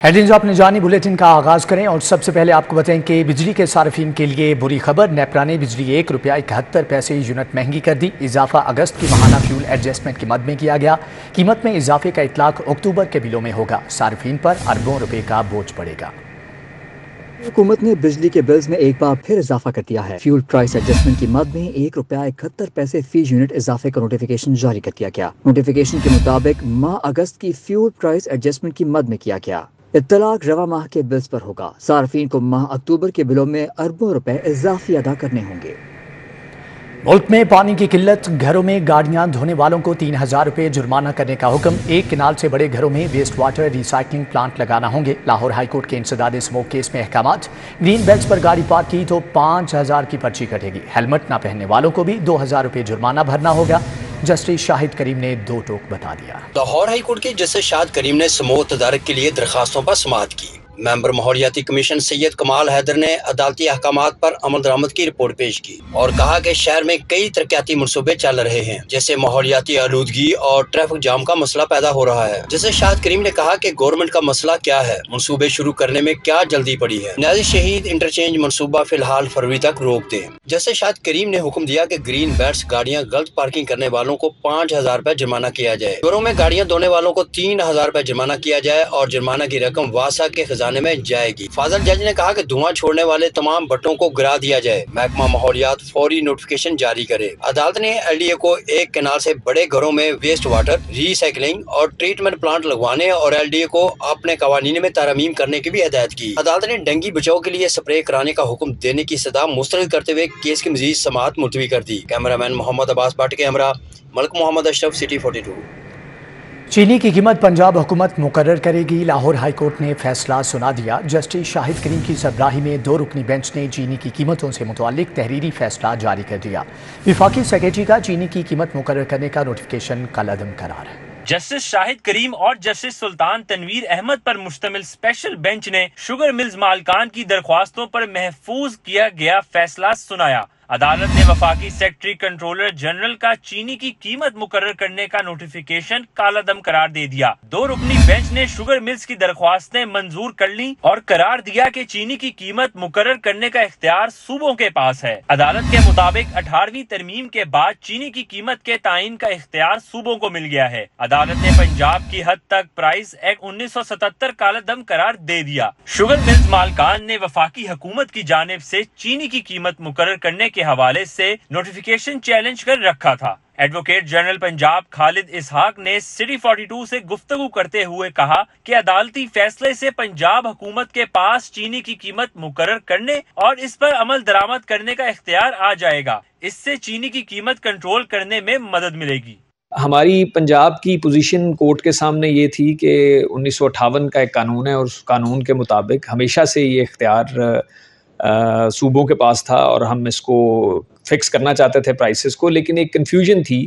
Headlines आपने जानी, bulletin का आगाज करें और सबसे पहले आपको बताएं कि बिजली के सार्फिन के लिए बुरी खबर। नेपरा ने बिजली ₹1.71 यूनिट महंगी कर दी। इजाफा अगस्त की माहाना फ्यूल एडजस्टमेंट की मद में किया गया। कीमत में इजाफे का इतलाक अक्टूबर के बिलों में होगा। सार्फिन पर अरबों रुपए का बोझ पड़ेगा। हुकूमत ने बिजली के बिल्स में एक बार फिर इजाफा कर दिया है। फ्यूल प्राइस एडजस्टमेंट की मद में ₹1.71 फी यूनिट इजाफे का नोटिफिकेशन जारी कर दिया गया। नोटिफिकेशन के मुताबिक माह अगस्त की फ्यूल प्राइस एडजस्टमेंट की मद में किया गया। इत्तलाक रवा माह के बिल्स पर होगा। सार्फिन को माह अक्टूबर के बिलों में अरबों रुपए इजाफी अदा करने होंगे। मुल्क में पानी की किल्लत, घरों में गाड़ियां धोने वालों को ₹3000 जुर्माना करने का हुक्म। एक किनाल से बड़े घरों में वेस्ट वाटर रिसाइकलिंग प्लांट लगाना होंगे। लाहौर हाईकोर्ट के इंसदाद स्मोक केस में अहकामात। ग्रीन बेल्ट्स पर गाड़ी पार्क की तो 5000 की पर्ची कटेगी। हेलमेट न पहनने वालों को भी ₹2000 जुर्माना भरना होगा। जस्टिस शाहिद करीम ने दो टोक बता दिया। लाहौर हाईकोर्ट के जस्टिस शाहिद करीम ने समूह तदारक के लिए दरखास्तों पर समाअत की। मेंबर माहौलियाती कमीशन सैयद कमाल हैदर ने अदालती अहकामात पर अमल दरामद की रिपोर्ट पेश की और कहा कि शहर में कई तरक्याती मनसूबे चल रहे हैं, जैसे माहौलियाती आलूदगी और ट्रैफिक जाम का मसला पैदा हो रहा है। जैसे शाहिद करीम ने कहा कि गवर्नमेंट का मसला क्या है, मनसूबे शुरू करने में क्या जल्दी पड़ी है। न्याज़ी शहीद इंटरचेंज मनसूबा फिलहाल फरवरी तक रोक दें। जैसे शाहिद करीम ने हुक्म दिया कि ग्रीन बेल्ट्स गाड़ियां गलत पार्किंग करने वालों को ₹5000 जुर्माना किया जाए। घरों में गाड़ियां धोने वालों को ₹3000 जुर्माना किया जाए और जुर्माना की रकम वासा के खजाने में जाएगी। फाजल जज ने कहा कि धुआं छोड़ने वाले तमाम भट्टों को गिरा दिया जाए। महकमा माहौलियात फौरी नोटिफिकेशन जारी करे। अदालत ने एलडीए को एक कैनाल से बड़े घरों में वेस्ट वाटर रिसाइकलिंग और ट्रीटमेंट प्लांट लगवाने और एलडीए को अपने कवानीन में तरमीम करने की भी हिदायत की। अदालत ने डेंगू बचाव के लिए स्प्रे कराने का हुक्म देने की सदा मुस्तरद करते हुए केस की मजीद समाअत मुलतवी कर दी। कैमरामैन मोहम्मद अब्बास भट्ट के हमरा मलिक मोहम्मद अशरफ, सिटी 42। चीनी की कीमत पंजाब हुकूमत मुकर्रर करेगी। लाहौर हाईकोर्ट ने फैसला सुना दिया। जस्टिस शाहिद करीम की सरबराही में 2 रुकनी बेंच ने चीनी की कीमतों से मुताल्लिक तहरीरी फैसला जारी कर दिया। विफाकी सेक्रेटरी का चीनी की कीमत मुकर्रर करने का नोटिफिकेशन कलअदम करार है। जस्टिस शाहिद करीम और जस्टिस सुल्तान तनवीर अहमद पर मुश्तमिल स्पेशल बेंच ने शुगर मिल्स मालकान की दरख्वास्तों पर महफूज किया गया फैसला सुनाया। अदालत ने वफाकी सेक्रेटरी कंट्रोलर जनरल का चीनी की कीमत मुकर्रर करने का नोटिफिकेशन कालादम करार दे दिया। 2 रुकनी बेंच ने शुगर मिल्स की दरख्वास्तें मंजूर कर ली और करार दिया कि चीनी की कीमत मुकर्रर करने का इख्तियार सूबों के पास है। अदालत के मुताबिक 18वीं तरमीम के बाद चीनी की कीमत के तायीन का इख्तियार सूबों को मिल गया है। अदालत ने पंजाब की हद तक प्राइस एक्ट 1977 कालादम करार दे दिया। शुगर मिल्स मालकान ने वफाकी हुकूमत की जानिब से चीनी की कीमत मुकर्रर करने के हवाले से नोटिफिकेशन चैलेंज कर रखा था। एडवोकेट जनरल पंजाब खालिद इसहाक ने सिटी 42 से गुफ्तगू करते हुए कहा कि अदालती फैसले से पंजाब हुकूमत के पास चीनी की कीमत मुकर्रर करने और इस पर अमल दरामद करने का इख्तियार आ जाएगा। इससे चीनी की कीमत कंट्रोल करने में मदद मिलेगी। हमारी पंजाब की पोजीशन कोर्ट के सामने ये थी कि 1958 का एक कानून है और उस कानून के मुताबिक हमेशा से ये इख्तियार सूबों के पास था और हम इसको फिक्स करना चाहते थे प्राइसेस को, लेकिन एक कन्फ्यूजन थी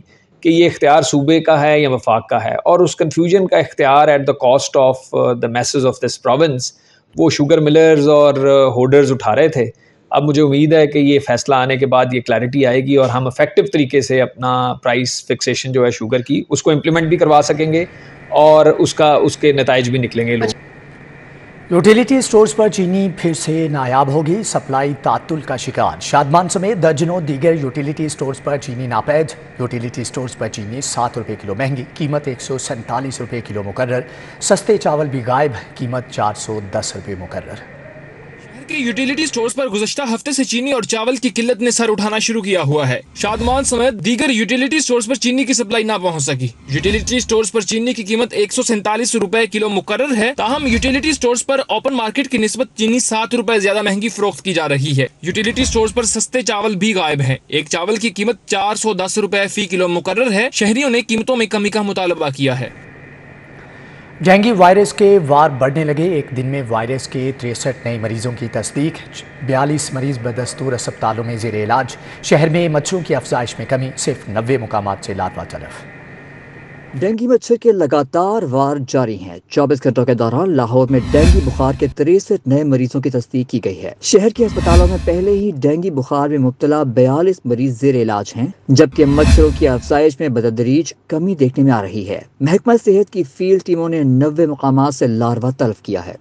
कि ये इख्तियार सूबे का है या वफाक का है, और उस कन्फ्यूजन का इख्तियार at the cost of the message of this province वो शुगर मिलर्स और होल्डर्स उठा रहे थे। अब मुझे उम्मीद है कि ये फैसला आने के बाद ये क्लैरिटी आएगी और हम इफेक्टिव तरीके से अपना प्राइस फिक्सेशन जो है शुगर की उसको इम्प्लीमेंट भी करवा सकेंगे और उसके नताइज भी निकलेंगे। लोग यूटिलिटी स्टोर्स पर चीनी फिर से नायाब होगी। सप्लाई तातुल का शिकार। शादमान समेत दर्जनों दीगर यूटिलिटी स्टोर्स पर चीनी नापैद। यूटिलिटी स्टोर्स पर चीनी ₹7 किलो महंगी, कीमत ₹147 किलो मुकर्रर। सस्ते चावल भी गायब, कीमत ₹410 मुकर्रर। के यूटिलिटी स्टोर्स पर गुज़श्ता हफ्ते से चीनी और चावल की किल्लत ने सर उठाना शुरू किया हुआ है। शादमान समेत दीगर यूटिलिटी स्टोर्स पर चीनी की सप्लाई ना पहुंच सकी। यूटिलिटी स्टोर्स पर चीनी की कीमत ₹147 किलो मुकर्रर है। ताहम यूटिलिटी स्टोर्स पर ओपन मार्केट की निस्बत चीनी ₹7 ज्यादा महंगी फरोख्त की जा रही है। यूटिलिटी स्टोर्स पर सस्ते चावल भी गायब है। एक चावल की कीमत ₹410 फी किलो मुकर्रर है। शहरियों ने कीमतों में कमी का मुतालबा किया है। डेंगू वायरस के वार बढ़ने लगे। एक दिन में वायरस के 63 नए मरीजों की तस्दीक। 42 मरीज बदस्तूर अस्पतालों में ज़ेर इलाज। शहर में मच्छरों की अफजाइश में कमी, सिर्फ 90 मुकामात से लार्वा तलफ। डेंगू मच्छर के लगातार वार जारी हैं। 24 घंटों के दौरान लाहौर में डेंगू बुखार के 63 नए मरीजों की तस्दीक की गई है। शहर के अस्पतालों में पहले ही डेंगू बुखार में मुब्तला 42 मरीज जेर इलाज हैं, जबकि मच्छरों की अफजाइश में बतदरीज कमी देखने में आ रही है। महकमा सेहत की फील्ड टीमों ने 90 मुकामात से लार्वा तलब किया है।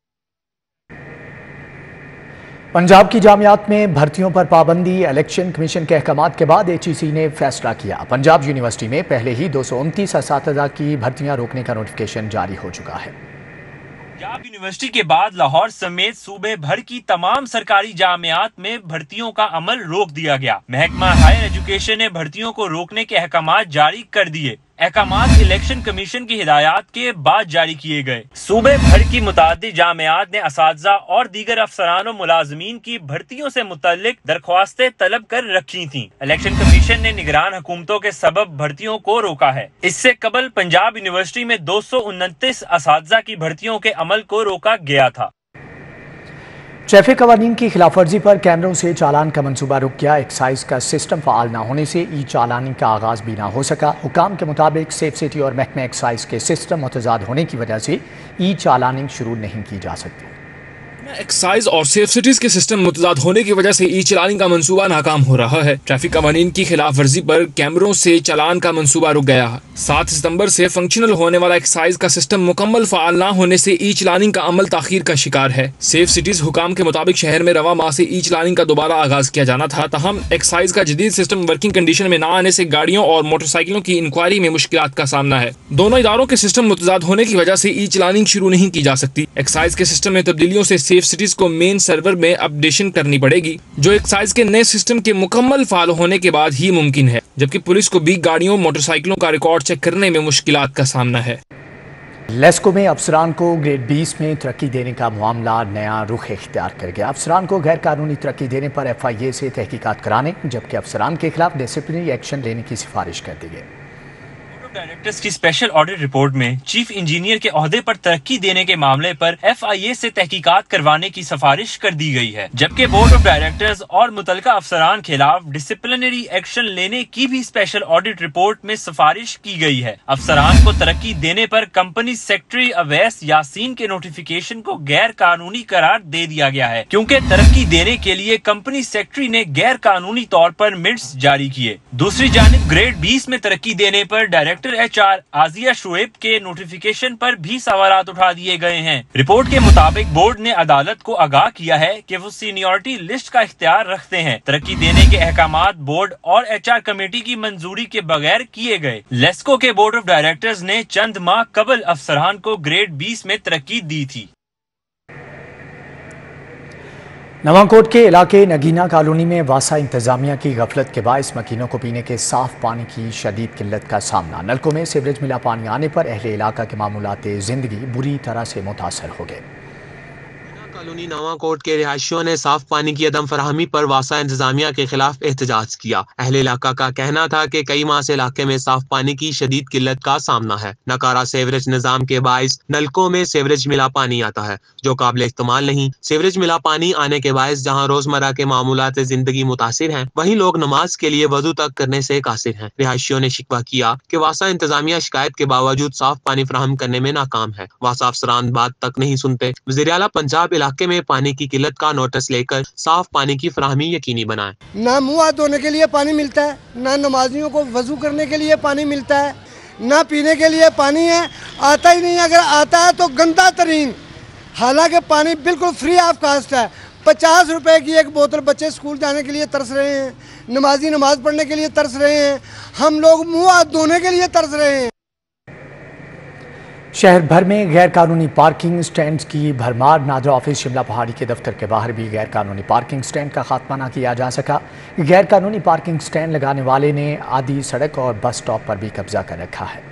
पंजाब की जामियात में भर्तियों पर पाबंदी। इलेक्शन कमीशन के अहकामात के बाद HEC ने फैसला किया। पंजाब यूनिवर्सिटी में पहले ही 229 असातिज़ा की भर्तियां रोकने का नोटिफिकेशन जारी हो चुका है। पंजाब यूनिवर्सिटी के बाद लाहौर समेत सूबे भर की तमाम सरकारी जामियात में भर्तियों का अमल रोक दिया गया। महकमा हायर एजुकेशन ने भर्तियों को रोकने के अहकामात जारी कर दिए। अहकामात इलेक्शन कमीशन की हिदायत के बाद जारी किए गए। सूबे भर की मुतादिद जामियात ने असातिज़ा और दीगर अफसरान और मुलाजमीन की भर्तियों से मुतल्लिक दरख्वास्तें तलब कर रखी थीं। इलेक्शन कमीशन ने निगरान हुकूमतों के सबब भर्तियों को रोका है। इससे कबल पंजाब यूनिवर्सिटी में 229 असातिज़ा की भर्तियों के अमल को रोका गया था। ट्रैफिक कवानीन की खिलाफवर्जी पर कैमरों से चालान का मंसूबा रुक गया। एक्साइज का सिस्टम फाल न होने से ई चालानी का आगाज भी न हो सका। हुकाम के मुताबिक सेफ सिटी और महकमे एक्साइज के सिस्टम मुतजाद होने की वजह से ई चालानी शुरू नहीं की जा सकती। एक्साइज और सेफ सिटीज के सिस्टम मुतजाद होने की वजह से ई चालानी का मंसूबा नाकाम हो रहा है। ट्रैफिक कवानीन की खिलाफ वर्जी पर कैमरों से चालान का मंसूबा रुक गया है। 7 सितंबर से फंक्शनल होने वाला एक्साइज का सिस्टम मुकम्मल फाल ना होने से ई चालानी का अमल ताखीर का शिकार है। सेफ सिटीज हुकाम के मुताबिक शहर में रवा माह से ई चालानी का दोबारा आगाज किया जाना था, तहम एक्साइज का जदीद सिस्टम वर्किंग कंडीशन में न आने से गाड़ियों और मोटरसाइकिलों की इंक्वायरी में मुश्किलात का सामना है। दोनों इदारों के सिस्टम मुतजाद होने की वजह से ई चालानी शुरू नहीं की जा सकती। एक्साइज के सिस्टम में तब्दीलियों से सेफ सिटीज को मेन सर्वर में अपडेशन करनी पड़ेगी, जो एक्साइज के नए सिस्टम के मुकम्मल फाल होने के बाद ही मुमकिन है, जबकि पुलिस को भी गाड़ियों मोटरसाइकिलों का रिकॉर्ड चेक करने में मुश्किलात का सामना है। लेस्को में अफसरान को ग्रेड 20 में तरक्की देने का मामला नया रुख इख्तियार कर गया। अफसरान को गैर कानूनी तरक्की देने पर FIA से तहकीकात कराने जबकि अफसरान के खिलाफ डिसिप्लिनरी एक्शन लेने की सिफारिश कर दी गई। डायरेक्टर्स की स्पेशल ऑडिट रिपोर्ट में चीफ इंजीनियर के ओहदे पर तरक्की देने के मामले पर FIA से तहकीकात करवाने की सिफारिश कर दी गई है, जबकि बोर्ड ऑफ डायरेक्टर्स और मुतलका अफसरान खिलाफ डिसिप्लिनरी एक्शन लेने की भी स्पेशल ऑडिट रिपोर्ट में सिफारिश की गई है। अफसरान को तरक्की देने पर कंपनी सेक्रेटरी अवैस यासीन के नोटिफिकेशन को गैर कानूनी करार दे दिया गया है, क्योंकि तरक्की देने के लिए कंपनी सेक्रेटरी ने गैर कानूनी तौर पर मिनट्स जारी किए। दूसरी जानिब ग्रेड 20 में तरक्की देने पर डायरेक्टर HR आजिया शुएब के नोटिफिकेशन पर भी सवालात उठा दिए गए हैं। रिपोर्ट के मुताबिक बोर्ड ने अदालत को आगाह किया है कि वो सीनियरिटी लिस्ट का इख्तियार रखते हैं। तरक्की देने के अहकामात बोर्ड और HR कमेटी की मंजूरी के बगैर किए गए। लेस्को के बोर्ड ऑफ डायरेक्टर्स ने चंद माह कबल अफसरान को ग्रेड 20 में तरक्की दी थी। नवाकोट के इलाके नगीना कॉलोनी में वासा इंतजामिया की गफलत के बायस मकीनों को पीने के साफ पानी की शदीद किल्लत का सामना। नलकों में सीवरेज मिला पानी आने पर अहले इलाका के मामूलात जिंदगी बुरी तरह से मुतासर हो गए। कॉलोनी नवाकोट के रिहायशियों ने साफ पानी की अदम फराहमी पर वासा इंतजामिया के खिलाफ एहतजाज किया। अहले इलाका का कहना था कि कई माह से इलाके में साफ पानी की शदीद किल्लत का सामना है। नकारा सीवरेज निजाम के बायस नलकों में सीवरेज मिला पानी आता है जो काबिल इस्तेमाल नहीं। सीवरेज मिला पानी आने के बायस जहाँ रोजमर्रा के मामूलात जिंदगी मुतासिर हैं, वहीं लोग नमाज के लिए वजू तक करने से कासिर हैं। रिहायशियों ने शिकवा किया कि वासा इंतजामिया शिकायत के बावजूद साफ पानी फराहम करने में नाकाम है। वासा अफसरान बात तक नहीं सुनते। वज़ीर आला पंजाब इलाके में पानी की किल्लत का नोटिस लेकर साफ पानी की फराहमी यकीनी बनाए। ना मुँह हाथ धोने के लिए पानी मिलता है, ना नमाजियों को वजू करने के लिए पानी मिलता है, ना पीने के लिए पानी है, आता ही नहीं। अगर आता है तो गंदा तरीन, हालांकि पानी बिल्कुल फ्री ऑफ कास्ट है। 50 रुपए की एक बोतल बच्चे स्कूल जाने के लिए तरस रहे हैं, नमाजी नमाज पढ़ने के लिए तरस रहे हैं, हम लोग मुँह हाथ धोने के लिए तरस रहे हैं। शहर भर में गैर कानूनी पार्किंग स्टैंड की भरमार। नादरा ऑफिस शिमला पहाड़ी के दफ्तर के बाहर भी गैर कानूनी पार्किंग स्टैंड का खात्मा न किया जा सका। गैर कानूनी पार्किंग स्टैंड लगाने वाले ने आदि सड़क और बस स्टॉप पर भी कब्जा कर रखा है।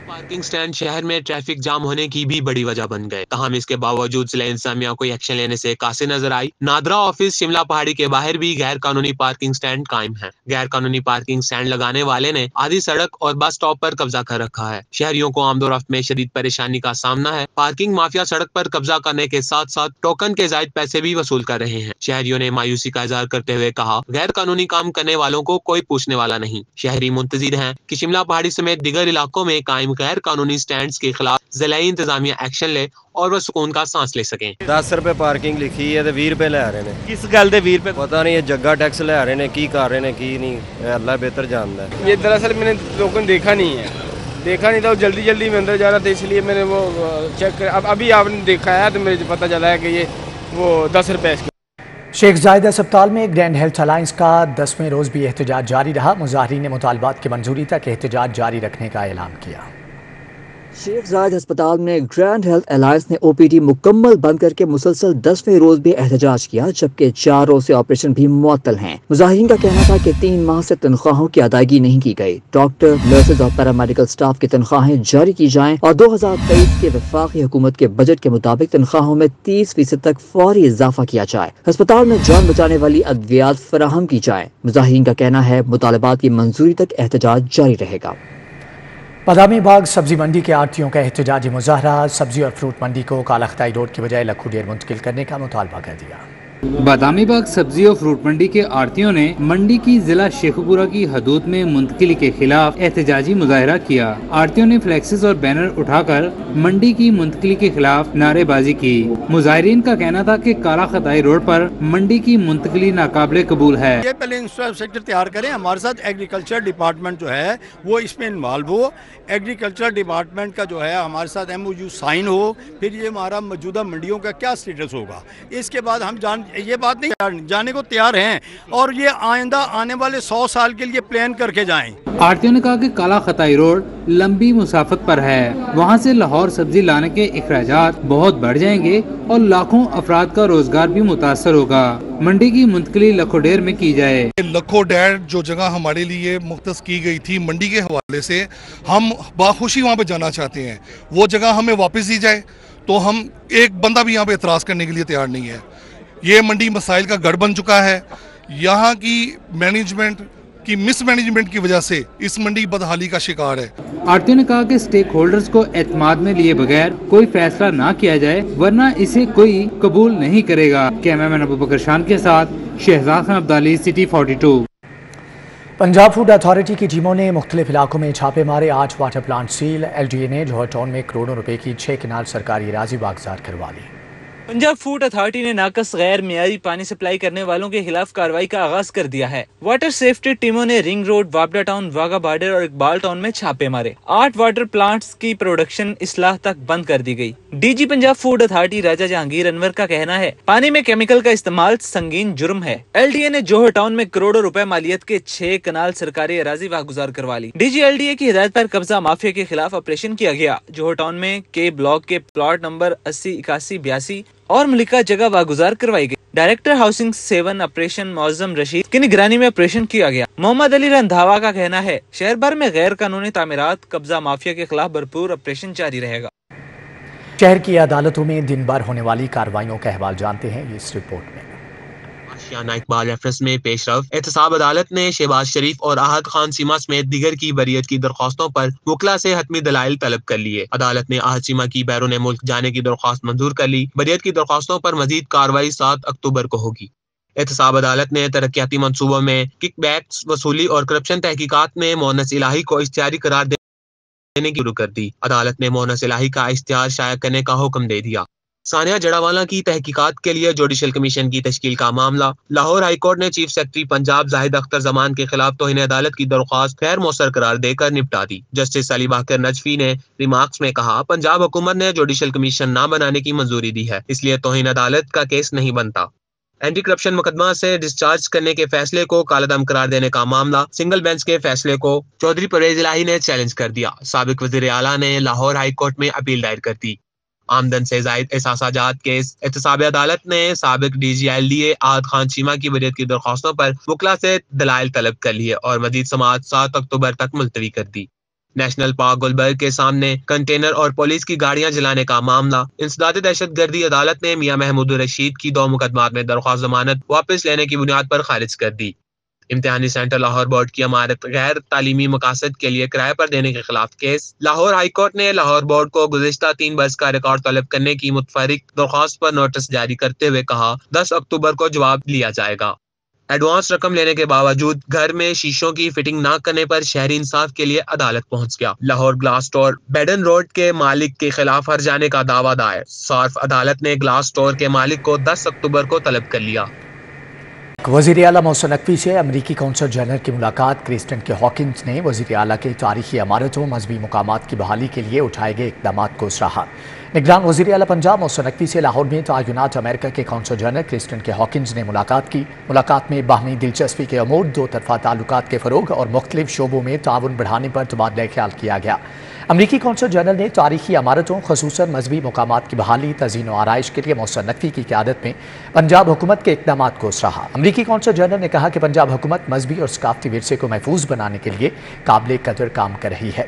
पार्किंग स्टैंड शहर में ट्रैफिक जाम होने की भी बड़ी वजह बन गए, तहम इसके बावजूद जिला इंतजामिया को एक्शन लेने से कासिर नजर आई। नादरा ऑफिस शिमला पहाड़ी के बाहर भी गैर कानूनी पार्किंग स्टैंड कायम है। गैर कानूनी पार्किंग स्टैंड लगाने वाले ने आधी सड़क और बस स्टॉप पर कब्जा कर रखा है। शहरियों को आमदोरफ्त में शदीद परेशानी का सामना है। पार्किंग माफिया सड़क पर कब्जा करने के साथ साथ टोकन के जायद पैसे भी वसूल कर रहे हैं। शहरियों ने मायूसी का इजहार करते हुए कहा, गैर कानूनी काम करने वालों को कोई पूछने वाला नहीं। शहरी मुंतजिर हैं कि शिमला पहाड़ी समेत दीगर इलाकों में कायम गैर कानूनी स्टैंड के खिलाफ जिलाई इंतजामिया एक्शन ले और वह सुकून का सांस ले सकें। 10 रुपए पार्किंग लिखी है तो 20 रुपए ले रहे हैं। किस गल दे 20 रुपए पता नहीं, जग्गा टैक्स ले रहे हैं, की कर रहे हैं की नहीं, अल्लाह बेहतर जानता है। ये दरअसल मैंने टोकन देखा नहीं था, जल्दी जल्दी में अंदर जा रहा था, इसलिए मैंने वो चेक कर। अब अभी आपने देखा है तो मुझे पता चला है कि ये वो 10 रुपए शेख जायद अस्पताल में ग्रैंड हेल्थ अलायंस का 10वें रोज भी एहतजाज जारी रहा। मुजाहिरीन ने मुतालबात की मंजूरी तक एहतजाज जारी रखने का ऐलान किया। शेख जायद अस्पताल में ग्रैंड हेल्थ अलायंस ने ओपीडी मुकम्मल बंद करके मुसलसल 10वें रोज भी एहतजाज किया, जबकि 4 रोज से ऑपरेशन भी मुअत्तल हैं। मुजाहिरीन का कहना था कि 3 माह से तनख्वाहों की अदायगी नहीं की गई। डॉक्टर, नर्सेज और पैरामेडिकल स्टाफ की तनख्वाहें जारी की जाएं और 2023 के वफाकी हुकूमत के बजट के मुताबिक तनख्वाहों में 30% तक फौरी इजाफा किया जाए। अस्पताल में जान बचाने वाली अद्वियात फराहम की जाए। मुजाहिरीन का कहना है मुतालबात की मंजूरी तक एहतजाज जारी रहेगा। बादामी बाग सब्जी मंडी के आड़तियों का एहतजाजी मुजाहरा। सब्जी और फ्रूट मंडी को कालाख्ताई रोड की बजाय लखू डेर मुंतकिल करने का मुतालबा कर दिया। बादामी बाग सब्जी और फ्रूट मंडी के आड़तियों ने मंडी की जिला शेखपुरा की हदूद में मुंतकिली के खिलाफ एहतजाजी मुजाहरा किया। आड़तियों ने फ्लेक्सेस और बैनर उठाकर मंडी की मुंतकिली के खिलाफ नारेबाजी की। मुजाहिरीन का कहना था कि काला खताई रोड पर मंडी की मुंतकिली नाकाबिले कबूल है। ये पहले इंफ्रास्ट्रक्चर तैयार करें, हमारे साथ एग्रीकल्चर डिपार्टमेंट जो है वो इसमें इन्वॉल्व हो। एग्रीकल्चर डिपार्टमेंट का जो है हमारे साथ MOU साइन हो, फिर ये हमारा मौजूदा मंडियों का क्या स्टेटस होगा। इसके बाद हम ये बात नहीं जाने को तैयार हैं और ये आइंदा आने वाले 100 साल के लिए प्लान करके जाएं। आड़तियों ने कहा कि काला खताई रोड लंबी मुसाफत पर है, वहाँ से लाहौर सब्जी लाने के अखराजात बहुत बढ़ जाएंगे और लाखों अफराद का रोजगार भी मुतासर होगा। मंडी की मुंतकिली लखोडेर में की जाए। लखोडेर जो जगह हमारे लिए मुख्तस की गई थी मंडी के हवाले से, हम बाखुशी वहाँ पे जाना चाहते हैं। वो जगह हमें वापस दी जाए तो हम एक बंदा भी यहाँ पे एतराज़ करने के लिए तैयार नहीं है। ये मंडी मसाइल का गढ़ बन चुका है। यहाँ की मैनेजमेंट की मिसमैनेजमेंट की वजह से इस मंडी बदहाली का शिकार है। आड़तियों ने कहा कि स्टेक होल्डर्स को एतमाद में लिए बगैर कोई फैसला ना किया जाए, वरना इसे कोई कबूल नहीं करेगा। कैमरामैन अबू बकर शान के साथ Shahzad Khan Abdali, city 42। Punjab food authority की टीमों ने मुख्तलिफ इलाकों में छापे मारे। 8 वाटर प्लांट सील। LDA ने जौहर टाउन में करोड़ों रुपए की 6 किनाल सरकारी अराजी बागजार करवा ली। पंजाब फूड अथॉरिटी ने नाकस गैर मियारी पानी सप्लाई करने वालों के खिलाफ कार्रवाई का आगाज कर दिया है। वाटर सेफ्टी टीमों ने ring road, Wapda town, Wagah border और इकबाल टाउन में छापे मारे। 8 वाटर प्लांट्स की प्रोडक्शन इस्लाह तक बंद कर दी गई। DG Punjab food authority Raja Jahangir Anwar का कहना है पानी में केमिकल का इस्तेमाल संगीन जुर्म है। LDA ने जौहर टाउन में करोड़ों रुपए मालियत के 6 कनाल सरकारी अराजी वागुजार करवा ली। DG LDA की हिदायत पर कब्जा माफिया के खिलाफ ऑपरेशन किया गया। जौहर टाउन में के ब्लॉक के प्लॉट नंबर 80, 81, 82 और मलिका जगह वागुजार करवाई गई। Director housing 7 operation Maujam Rashid की निगरानी में ऑपरेशन किया गया। मोहम्मद अली रंधावा का कहना है शहर भर में गैर कानूनी तामीरात, कब्जा माफिया के खिलाफ भरपूर ऑपरेशन जारी रहेगा। शहर की अदालतों में दिन भर होने वाली कार्रवाइयों का अहवाल जानते हैं इस रिपोर्ट में। आशियाना इकबाल रेफरेंस में पेशरफ। एहतसाब अदालत ने शहबाज शरीफ और आहद खान सीमा समेत दीगर की बरियत की दरख्वास्तों पर वकला से हतमी दलाइल तलब कर लिए। अदालत ने आहद सीमा की बैरून मुल्क जाने की दरख्वास्त मंजूर कर ली। बरियत की दरख्वास्तों पर मजीद कार्रवाई 7 अक्टूबर को होगी। एहतसाब अदालत ने तरक्याती मंसूबों में किकबैक्स वसूली और करप्शन तहकीकात में मोहनस इलाही को इख्तियारी करार देने की शुरू कर दी। अदालत ने मोहनस इलाही का इख्तियार शाया करने का हुक्म दे दिया। सानिया जड़ावाला की तहकीकात के लिए जुडिशल कमीशन की तश्कील का मामला। लाहौर हाई कोर्ट ने चीफ सेक्रेटरी पंजाब जाहिद अख्तर जमान के खिलाफ तौहीन अदालत की दरख्वास्त गैर मौसर करार देकर निपटा दी। जस्टिस अली बाकर नजफी ने रिमार्क्स में कहा, पंजाब हुकूमत ने जुडिशल कमीशन न बनाने की मंजूरी दी है, इसलिए तौहीन अदालत का केस नहीं बनता। एंटी करप्शन मुकदमा से डिस्चार्ज करने के फैसले को कालादम करार देने का मामला। सिंगल बेंच के फैसले को चौधरी परवेज इलाही ने चैलेंज कर दिया। साबिक वजीर आला ने लाहौर हाई कोर्ट में अपील दायर कर दी। आमदन से जायद एहसासाजात केस। एहतसाब अदालत ने साबिक DG LDA आहद खान चीमा की बरियत की दरख्वास्तों पर वकला से दलाइल तलब कर लिए और मजीद समाअत 7 अक्टूबर तक मुलतवी कर दी। नेशनल पार्क गुलबर्ग के सामने कंटेनर और पुलिस की गाड़ियां जलाने का मामला। इंसदाद दहशतगर्दी अदालत ने मियां महमूद रशीद की 2 मुकदमात में दरख्वास्त जमानत वापस लेने की बुनियाद पर खारिज कर दी। इम्तिहानी सेंटर लाहौर बोर्ड की इमारत गैर तालीमी मकासद के लिए किराए पर देने के खिलाफ केस। लाहौर हाई कोर्ट ने लाहौर बोर्ड को गुज़िश्ता 3 बरस का रिकॉर्ड तलब करने की मुतफरिक दरख्वास्त पर नोटिस जारी करते हुए कहा 10 अक्टूबर को जवाब लिया जाएगा। एडवांस रकम लेने के बावजूद घर में शीशों की फिटिंग न करने पर शहरी इंसाफ के लिए अदालत पहुंच गया। Lahore glass store Baden road के मालिक के खिलाफ हर्जाने का दावा दायर। सार्फ अदालत ने ग्लास स्टोर के मालिक को 10 अक्टूबर को तलब कर लिया। वज़ीर आला मोहसिन नकवी से अमरीकी कौंसल जनरल की मुलाकात। क्रिस्टन के हॉकिंस ने वज़ीर आला के तारीखी इमारतों मजहबी मकामात की बहाली के लिए उठाए गए इक़दाम को सराहा। निगरान वज़ीर आला पंजाब मोहसिन नकवी से लाहौर में तआयुनात अमेरिका के कौंसल जनरल क्रिस्टन के हॉकिंस ने मुलाकात की। मुलाकात में बाहमी दिलचस्पी के अमूर, दो तरफा ताल्लुकात के फ़रोग और मुख्तलिफ शोबों में ताउन बढ़ाने पर तबादला ख्याल किया गया। अमरीकी कौंसल जनरल ने तारीखी इमारतों ख़ुसूसन मजहबी मकामात की बहाली, तज़ीन व आराइश के लिए मोहसिन नकवी की क़यादत में पंजाब हुकूमत के इक़दाम को सराहा। अमरीकी कौंसल जनरल ने कहा कि पंजाब हुकूमत मजहबी और सकाफती विरसे को महफूज बनाने के लिए काबिल कदर काम कर रही है।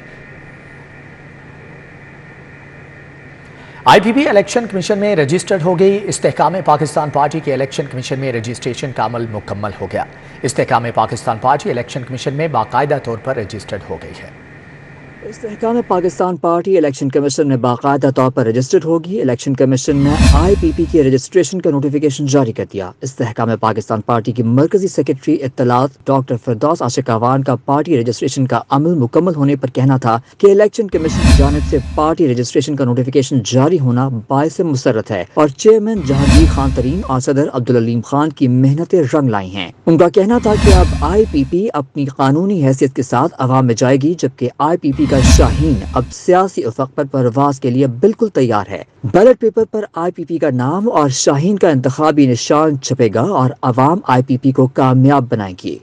IPP इलेक्शन कमीशन में रजिस्टर्ड हो गई। इस्तेहकाम पाकिस्तान पार्टी के इलेक्शन कमीशन में रजिस्ट्रेशन का अमल मुकम्मल हो गया। इस्तेहकाम पाकिस्तान पार्टी इलेक्शन कमीशन में बाकायदा तौर पर रजिस्टर्ड हो गई है। इस्तेहकाम पाकिस्तान पार्टी इलेक्शन कमीशन में बाकायदा तौर पर रजिस्टर्ड होगी। इलेक्शन कमीशन ने IPP की रजिस्ट्रेशन का नोटिफिकेशन जारी कर दिया। इस्तेहकाम पाकिस्तान पार्टी की मरकजी सेक्रेटरी इत्तलात डॉक्टर फिरदौस आशिक अवान का पार्टी रजिस्ट्रेशन का अमल मुकम्मल होने पर कहना था कि इलेक्शन कमीशन की जानिब से पार्टी रजिस्ट्रेशन का नोटिफिकेशन जारी होना बाइस मुसर्रत है और चेयरमैन जहांगीर खान तरीन और सदर अब्दुल अलीम खान की मेहनतें रंग लाई हैं। उनका कहना था कि अब IPP अपनी कानूनी हैसियत के साथ अवाम में जाएगी, जबकि IPP शाहीन अब सियासी उफक पर परवाज के लिए बिल्कुल तैयार है। बैलेट पेपर पर IPP का नाम और शाहीन का इंतखाबी निशान छपेगा और अवाम IPP को कामयाब बनाएगी।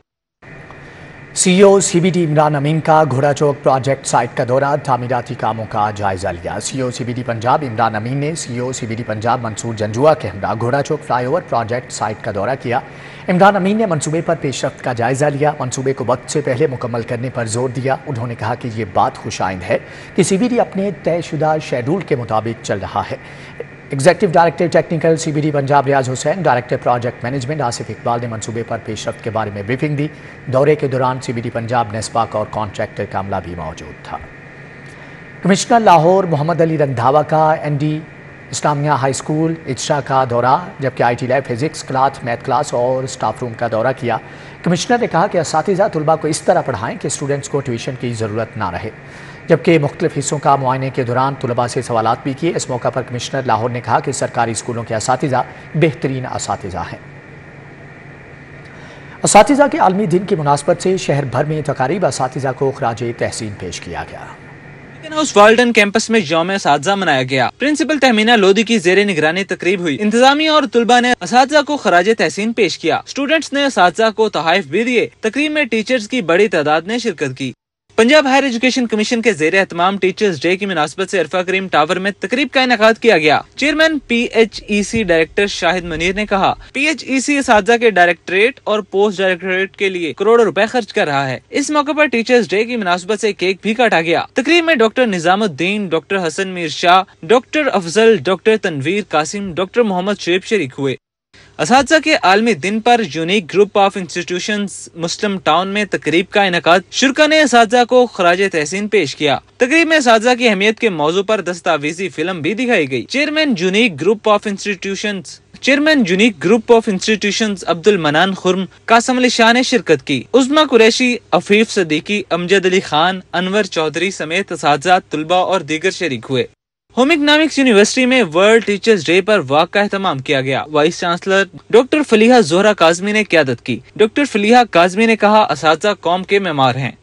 CEO CBD इमरान अमीन का घोड़ा चौक प्रोजेक्ट साइट का दौरा, तामीराती कामों का जायजा लिया। CEO CBD पंजाब इमरान अमीन ने CEO CBD पंजाब मंसूर जंजुआ के हमरा घोड़ा चौक फ्लाईओवर प्रोजेक्ट साइट का दौरा किया। इमरान अमीन ने मंसूबे पर पेशरफ्त का जायजा लिया। मंसूबे को वक्त से पहले मुकम्मल करने पर जोर दिया। उन्होंने कहा कि ये बात खुशाइंद है कि CBD अपने तयशुदा शेड्यूल के मुताबिक चल रहा है। Executive director technical CBD Punjab Riaz Hussain, director project management Asif Iqbal ने मंसूबे पर पेशरफ्त के बारे में ब्रीफिंग दी। दौरे के दौरान CBD पंजाब, नेस्पाक और कॉन्ट्रैक्टर का अमला भी मौजूद था। कमिश्नर लाहौर मोहम्मद अली रंधावा का ND इस्लामिया हाई स्कूल इजरा का दौरा, जबकि IT lab, physics class, math class और स्टाफ रूम का दौरा किया। कमिश्नर ने कहा कि असातिज़ा तलबा को इस तरह पढ़ाएं कि स्टूडेंट्स को ट्यूशन की ज़रूरत ना रहे, जबकि मुख्तलिफ हिस्सों का मुआयने के दौरान तलबा से सवालात भी किए। इस मौका पर कमिश्नर लाहौर ने कहा कि सरकारी स्कूलों के असातिज़ा बेहतरीन असातिज़ा हैं। असातिज़ा के आलमी दिन की मुनासबत से शहर भर में तकारीब असातिज़ा को खराजे तहसीन पेश किया गया। हाउस वाल्टन कैंपस में यौम असातिज़ा मनाया गया। प्रिंसिपल तहमीना लोधी की जेरे निगरानी तकरीब हुई। इंतजामिया और तुलबा ने असातिज़ा को खराजे तहसीन पेश किया। स्टूडेंट्स ने असातिज़ा को तोहफ़े भी दिए। तकरीब में टीचर्स की बड़ी तादाद ने शिरकत की। पंजाब हायर एजुकेशन कमीशन के ज़ेरे एहतमाम टीचर्स डे की मुनासबत से अरफा करीम टावर में तकरीब का इनेकाद किया गया। Chairman PHEC director Shahid Munir ने कहा, PHEC असातिज़ा के डायरेक्टरेट और पोस्ट डायरेक्टरेट के लिए करोड़ों रुपए खर्च कर रहा है। इस मौके पर टीचर्स डे की मुनासबत से केक भी काटा गया। तकरीब में doctor Nizamuddin, doctor Hasan Mir Shah, doctor Afzal, doctor Tanveer Qasim, doctor Mohammad Shoaib शरीक हुए। असातिज़ा के आलमी दिन पर unique group of institutions Muslim town में तकरीब का इनेकाद। शुरका ने असातिज़ा को खराजे तहसीन पेश किया। तकरीब में असातिज़ा की अहमियत के मौजू पर दस्तावेजी फिल्म भी दिखाई गई। Chairman unique group of institutions Abdul Manan Khurram, Qasim Ali Shah ने शिरकत की। उस्मा कुरैशी, अफीफ सदीकी, अमजद अली खान, अनवर चौधरी समेत असातिज़ा, तुलबा और दीगर शरीक हुए। होम इकनॉमिक्स यूनिवर्सिटी में वर्ल्ड टीचर्स डे पर वाक का एहतमाम किया गया। Vice chancellor doctor Faliha Zohra Kazmi ने क़यादत की। डॉक्टर फलीहा काजमी ने कहा, असातिज़ा कौम के मेमार हैं।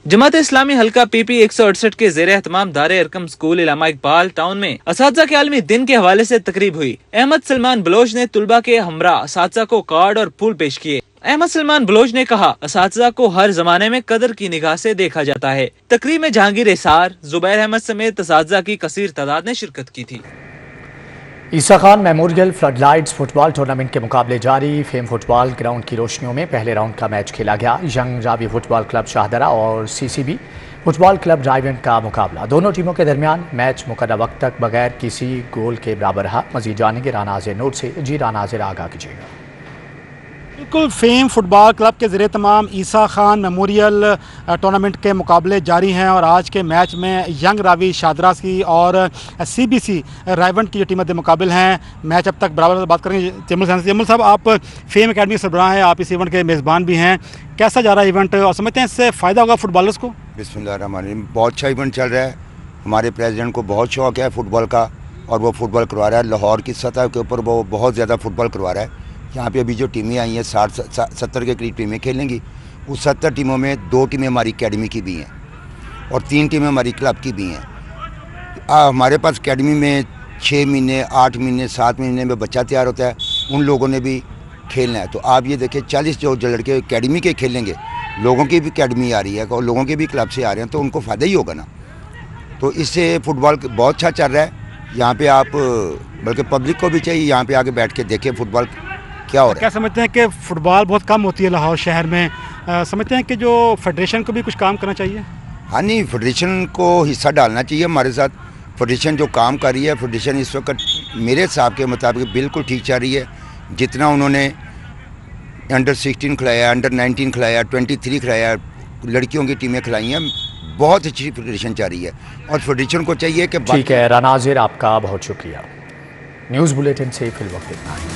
जमात इस्लामी हल्का PP 168 के ज़ेरे एहतमाम दारे अरकम स्कूल इलामा इकबाल टाउन में असातिज़ा के आलमी दिन के हवाले से तकरीब हुई। अहमद सलमान बलोच ने तुलबा के हमरा असातिज़ा को कार्ड और फूल पेश किए। अहमद सलमान बलोच ने कहा, असातिज़ा को हर जमाने में कदर की निगाह से देखा जाता है। तकरीब में जहांगीर एसार, जुबैर अहमद समेत असातिज़ा की कसीर तादाद ने शिरकत की थी। ईसा Khan memorial floodlights football tournament के मुकाबले जारी। फेम फुटबॉल ग्राउंड की रोशनियों में पहले राउंड का मैच खेला गया। Young Ravi football club Shahdara और CCB फुटबॉल क्लब रायवेंट का मुकाबला। दोनों टीमों के दरमियान मैच मुकर्रर वक्त तक बगैर किसी गोल के बराबर रहा। मजीद जानेंगे रानाज़िर नोट से। जी रानाज़िर, आगाह कीजिएगा। बिल्कुल, फेम फुटबॉल क्लब के ज़रिए तमाम ईसा खान मेमोरियल टूर्नामेंट के मुकाबले जारी हैं और आज के मैच में यंग रावी शाहदरा की और CBC रायवेंट की जो टीमें मुकाबले हैं। मैच अब तक बराबर बात करेंगे जमुल साहब, आप फेम अकेडमी सरबराह हैं, आप इस इवेंट के मेज़बान भी हैं। कैसा जा रहा है इवेंट और समझते हैं इससे फ़ायदा होगा फुटबॉलर्स को? बिस्मिल्लाहिर्रहमानिर्रहीम, बहुत अच्छा इवेंट चल रहा है। हमारे प्रेसिडेंट को बहुत शौक़ है फुटबॉल का और वो फुटबॉल करवा रहा है। लाहौर की सतह के ऊपर वो बहुत ज़्यादा फुटबॉल करवा रहा है। यहाँ पे अभी जो टीमें आई हैं 60-70 के करीब टीमें खेलेंगी। उस 70 टीमों में 2 टीमें हमारी अकेडमी की भी हैं और 3 टीमें हमारी क्लब की भी हैं। हमारे पास अकेडमी में 6 महीने, 8 महीने, 7 महीने में बच्चा तैयार होता है, उन लोगों ने भी खेलना है। तो आप ये देखिए 40 जो लड़के अकेडमी के खेलेंगे, लोगों की भी अकेडमी आ रही है और लोगों के भी क्लब से आ रहे हैं, तो उनको फ़ायदा ही होगा ना। तो इससे फुटबॉल बहुत अच्छा चल रहा है यहाँ पे। आप बल्कि पब्लिक को भी चाहिए यहाँ पे आके बैठ के देखें फुटबॉल क्या हो रहा है। क्या समझते हैं कि फुटबॉल बहुत कम होती है लाहौर शहर में, समझते हैं कि जो फेडरेशन को भी कुछ काम करना चाहिए? हाँ नहीं, फेडरेशन को हिस्सा डालना चाहिए हमारे साथ। फेडरेशन जो काम कर रही है, फेडरेशन इस वक्त मेरे हिसाब के मुताबिक बिल्कुल ठीक चल रही है। जितना उन्होंने अंडर 16 खिलाया, अंडर 19 खिलाया, 23 खिलाया, लड़कियों की टीमें खिलाई हैं, बहुत अच्छी फेडरेशन चल रही है। और फेडरेशन को चाहिए कि ठीक है रानाजिर, आपका बहुत शुक्रिया। न्यूज़ बुलेटिन से फिल वक्त इतना है।